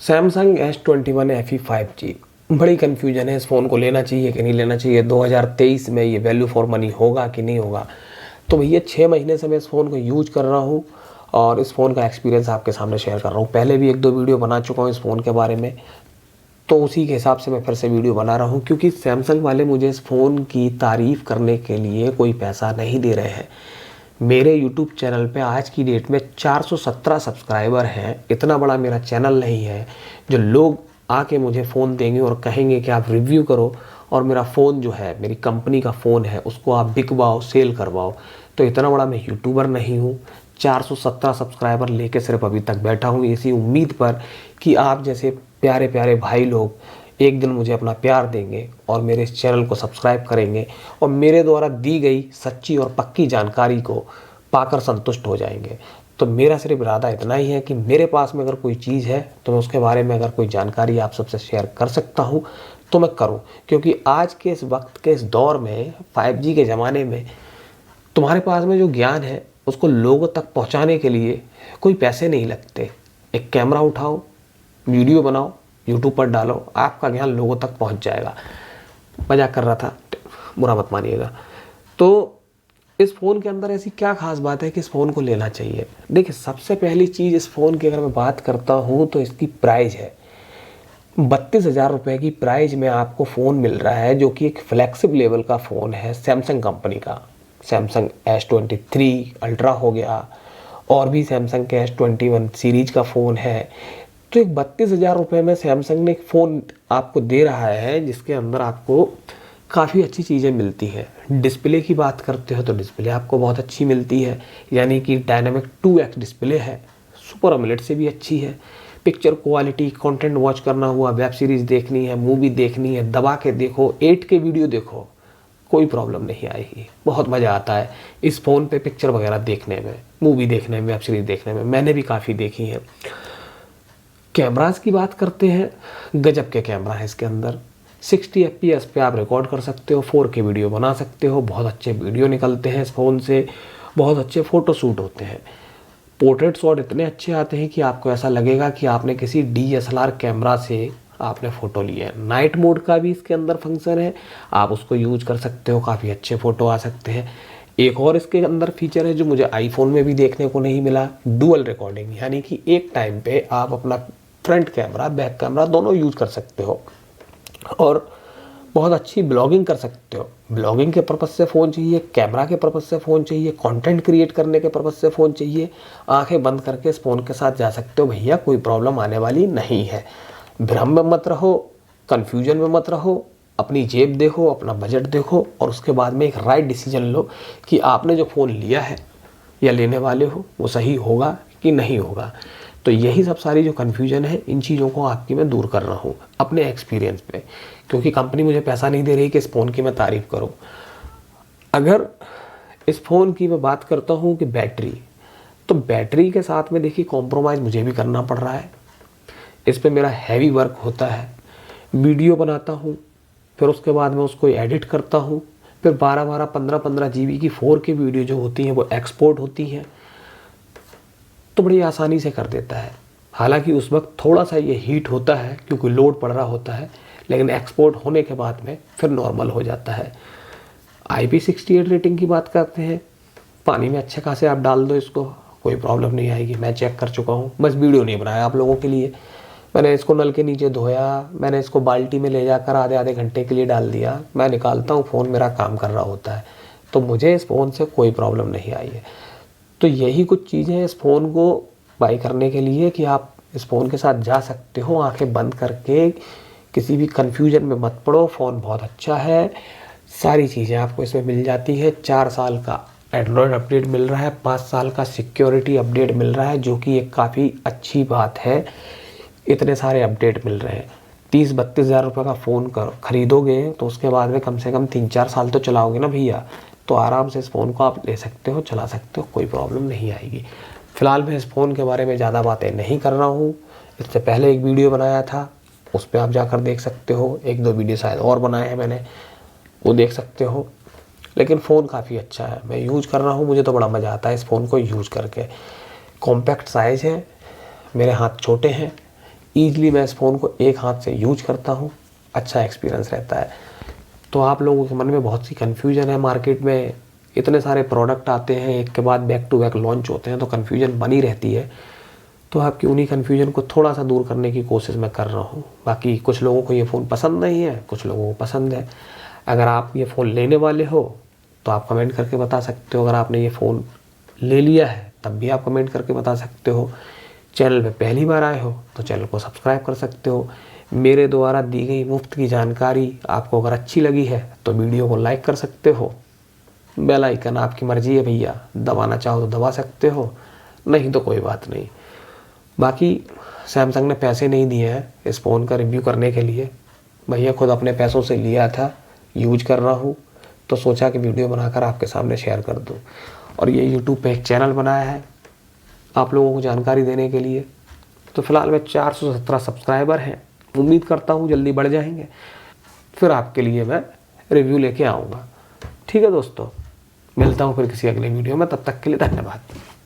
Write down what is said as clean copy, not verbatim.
Samsung S21 FE 5G, बड़ी confusion है इस फ़ोन को लेना चाहिए कि नहीं लेना चाहिए। 2023 में ये वैल्यू फॉर मनी होगा कि नहीं होगा। तो भैया 6 महीने से मैं इस फ़ोन को यूज कर रहा हूँ और इस फ़ोन का एक्सपीरियंस आपके सामने शेयर कर रहा हूँ। पहले भी 1-2 वीडियो बना चुका हूँ इस फ़ोन के बारे में, तो उसी के हिसाब से मैं फिर से वीडियो बना रहा हूँ, क्योंकि सैमसंग वाले मुझे इस फ़ोन की तारीफ़ करने के लिए कोई पैसा नहीं दे रहे हैं। मेरे YouTube चैनल पे आज की डेट में 417 सब्सक्राइबर हैं। इतना बड़ा मेरा चैनल नहीं है जो लोग आके मुझे फ़ोन देंगे और कहेंगे कि आप रिव्यू करो और मेरा फ़ोन जो है, मेरी कंपनी का फ़ोन है, उसको आप बिकवाओ, सेल करवाओ। तो इतना बड़ा मैं यूट्यूबर नहीं हूँ। 417 सब्सक्राइबर लेके सिर्फ अभी तक बैठा हूँ इसी उम्मीद पर कि आप जैसे प्यारे प्यारे भाई लोग एक दिन मुझे अपना प्यार देंगे और मेरे इस चैनल को सब्सक्राइब करेंगे और मेरे द्वारा दी गई सच्ची और पक्की जानकारी को पाकर संतुष्ट हो जाएंगे। तो मेरा सिर्फ इरादा इतना ही है कि मेरे पास में अगर कोई चीज़ है तो मैं उसके बारे में अगर कोई जानकारी आप सबसे शेयर कर सकता हूँ तो मैं करूँ, क्योंकि आज के इस वक्त के इस दौर में 5G के ज़माने में तुम्हारे पास में जो ज्ञान है उसको लोगों तक पहुँचाने के लिए कोई पैसे नहीं लगते। एक कैमरा उठाओ, वीडियो बनाओ, यूट्यूब पर डालो, आपका ज्ञान लोगों तक पहुंच जाएगा। मजाक कर रहा था, बुरा मत मानिएगा। तो इस फ़ोन के अंदर ऐसी क्या खास बात है कि इस फ़ोन को लेना चाहिए। देखिए, सबसे पहली चीज़ इस फ़ोन की अगर मैं बात करता हूँ तो इसकी प्राइस है। 32,000 रुपये की प्राइस में आपको फ़ोन मिल रहा है, जो कि एक फ्लैगशिप लेवल का फ़ोन है सैमसंग कंपनी का। सैमसंग S23 अल्ट्रा हो गया और भी सैमसंग के S21 सीरीज का फ़ोन है। तो एक 32,000 रुपये में सैमसंग ने एक फ़ोन आपको दे रहा है जिसके अंदर आपको काफ़ी अच्छी चीज़ें मिलती हैं। डिस्प्ले की बात करते हो तो डिस्प्ले आपको बहुत अच्छी मिलती है, यानी कि डायनामिक 2x डिस्प्ले है, सुपर एमोलेड से भी अच्छी है। पिक्चर क्वालिटी, कंटेंट वॉच करना हुआ, वेब सीरीज़ देखनी है, मूवी देखनी है, दबा के देखो, 8K वीडियो देखो, कोई प्रॉब्लम नहीं आएगी। बहुत मज़ा आता है इस फ़ोन पे पिक्चर वगैरह देखने में, मूवी देखने में, वेब सीरीज़ देखने में। मैंने भी काफ़ी देखी हैं। कैमरास की बात करते हैं, गजब के कैमरा है इसके अंदर। 60 FPS पे आप रिकॉर्ड कर सकते हो, 4K वीडियो बना सकते हो, बहुत अच्छे वीडियो निकलते हैं इस फ़ोन से, बहुत अच्छे फ़ोटो शूट होते हैं। पोर्ट्रेट शॉट इतने अच्छे आते हैं कि आपको ऐसा लगेगा कि आपने किसी DSLR कैमरा से आपने फ़ोटो लिया है। नाइट मोड का भी इसके अंदर फंक्शन है, आप उसको यूज कर सकते हो, काफ़ी अच्छे फ़ोटो आ सकते हैं। एक और इसके अंदर फीचर है जो मुझे आईफोन में भी देखने को नहीं मिला, डुअल रिकॉर्डिंग, यानी कि एक टाइम पे आप अपना फ्रंट कैमरा, बैक कैमरा दोनों यूज़ कर सकते हो और बहुत अच्छी ब्लॉगिंग कर सकते हो। ब्लॉगिंग के पर्पज़ से फ़ोन चाहिए, कैमरा के पर्पज़ से फ़ोन चाहिए, कंटेंट क्रिएट करने के पर्पज़ से फ़ोन चाहिए, आंखें बंद करके इस फ़ोन के साथ जा सकते हो भैया, कोई प्रॉब्लम आने वाली नहीं है। भ्रम में मत रहो, कन्फ्यूजन में मत रहो, अपनी जेब देखो, अपना बजट देखो और उसके बाद में एक राइट डिसीजन लो कि आपने जो फ़ोन लिया है या लेने वाले हो वो सही होगा कि नहीं होगा। तो यही सब सारी जो कन्फ्यूजन है, इन चीज़ों को आपकी मैं दूर कर रहा हूँ अपने एक्सपीरियंस पे, क्योंकि कंपनी मुझे पैसा नहीं दे रही कि इस फ़ोन की मैं तारीफ़ करूँ। अगर इस फ़ोन की मैं बात करता हूँ कि बैटरी, तो बैटरी के साथ में देखिए कॉम्प्रोमाइज़ मुझे भी करना पड़ रहा है। इस पे मेरा हैवी वर्क होता है, वीडियो बनाता हूँ, फिर उसके बाद में उसको एडिट करता हूँ, फिर 12-12, 15-15 GB की 4K वीडियो जो होती हैं वो एक्सपोर्ट होती हैं, तो बड़ी आसानी से कर देता है। हालांकि उस वक्त थोड़ा सा ये हीट होता है क्योंकि लोड पड़ रहा होता है, लेकिन एक्सपोर्ट होने के बाद में फिर नॉर्मल हो जाता है। IP68 रेटिंग की बात करते हैं, पानी में अच्छे खासे आप डाल दो इसको, कोई प्रॉब्लम नहीं आएगी। मैं चेक कर चुका हूँ, बस वीडियो नहीं बनाया आप लोगों के लिए। मैंने इसको नल के नीचे धोया, मैंने इसको बाल्टी में ले जाकर आधे आधे घंटे के लिए डाल दिया, मैं निकालता हूँ, फ़ोन मेरा काम कर रहा होता है, तो मुझे इस फ़ोन से कोई प्रॉब्लम नहीं आई है। तो यही कुछ चीज़ें हैं इस फ़ोन को बाई करने के लिए कि आप इस फ़ोन के साथ जा सकते हो आंखें बंद करके, किसी भी कन्फ्यूजन में मत पड़ो। फ़ोन बहुत अच्छा है, सारी चीज़ें आपको इसमें मिल जाती है। 4 साल का एंड्रॉयड अपडेट मिल रहा है, 5 साल का सिक्योरिटी अपडेट मिल रहा है, जो कि एक काफ़ी अच्छी बात है। इतने सारे अपडेट मिल रहे हैं। 30-32 हज़ार रुपये का फ़ोन खरीदोगे तो उसके बाद में कम से कम 3-4 साल तो चलाओगे ना भैया, तो आराम से इस फ़ोन को आप ले सकते हो, चला सकते हो, कोई प्रॉब्लम नहीं आएगी। फ़िलहाल मैं इस फ़ोन के बारे में ज़्यादा बातें नहीं कर रहा हूँ। इससे पहले एक वीडियो बनाया था, उस पर आप जाकर देख सकते हो, 1-2 वीडियो शायद और बनाए हैं मैंने, वो देख सकते हो। लेकिन फ़ोन काफ़ी अच्छा है, मैं यूज़ कर रहा हूँ, मुझे तो बड़ा मज़ा आता है इस फ़ोन को यूज़ करके। कॉम्पैक्ट साइज़ है, मेरे हाथ छोटे हैं, ईजिली मैं इस फ़ोन को एक हाथ से यूज करता हूँ, अच्छा एक्सपीरियंस रहता है। तो आप लोगों के मन में बहुत सी कन्फ्यूजन है, मार्केट में इतने सारे प्रोडक्ट आते हैं, एक के बाद बैक टू बैक लॉन्च होते हैं, तो कन्फ्यूजन बनी रहती है। तो आपकी उन्हीं कन्फ्यूजन को थोड़ा सा दूर करने की कोशिश मैं कर रहा हूँ। बाकी कुछ लोगों को ये फ़ोन पसंद नहीं है, कुछ लोगों को पसंद है। अगर आप ये फ़ोन लेने वाले हो तो आप कमेंट करके बता सकते हो। अगर आपने ये फ़ोन ले लिया है तब भी आप कमेंट करके बता सकते हो। चैनल पे पहली बार आए हो तो चैनल को सब्सक्राइब कर सकते हो। मेरे द्वारा दी गई मुफ्त की जानकारी आपको अगर अच्छी लगी है तो वीडियो को लाइक कर सकते हो। बेल आइकन आपकी मर्जी है भैया, दबाना चाहो तो दबा सकते हो, नहीं तो कोई बात नहीं। बाकी सैमसंग ने पैसे नहीं दिए हैं इस फ़ोन का रिव्यू करने के लिए, भैया खुद अपने पैसों से लिया था, यूज कर रहा हूँ, तो सोचा कि वीडियो बनाकर आपके सामने शेयर कर दूँ। और ये यूट्यूब पे एक चैनल बनाया है आप लोगों को जानकारी देने के लिए। तो फिलहाल में 417 सब्सक्राइबर हैं, उम्मीद करता हूँ जल्दी बढ़ जाएंगे, फिर आपके लिए मैं रिव्यू लेके आऊँगा। ठीक है दोस्तों, मिलता हूँ फिर किसी अगले वीडियो में, तब तक के लिए धन्यवाद।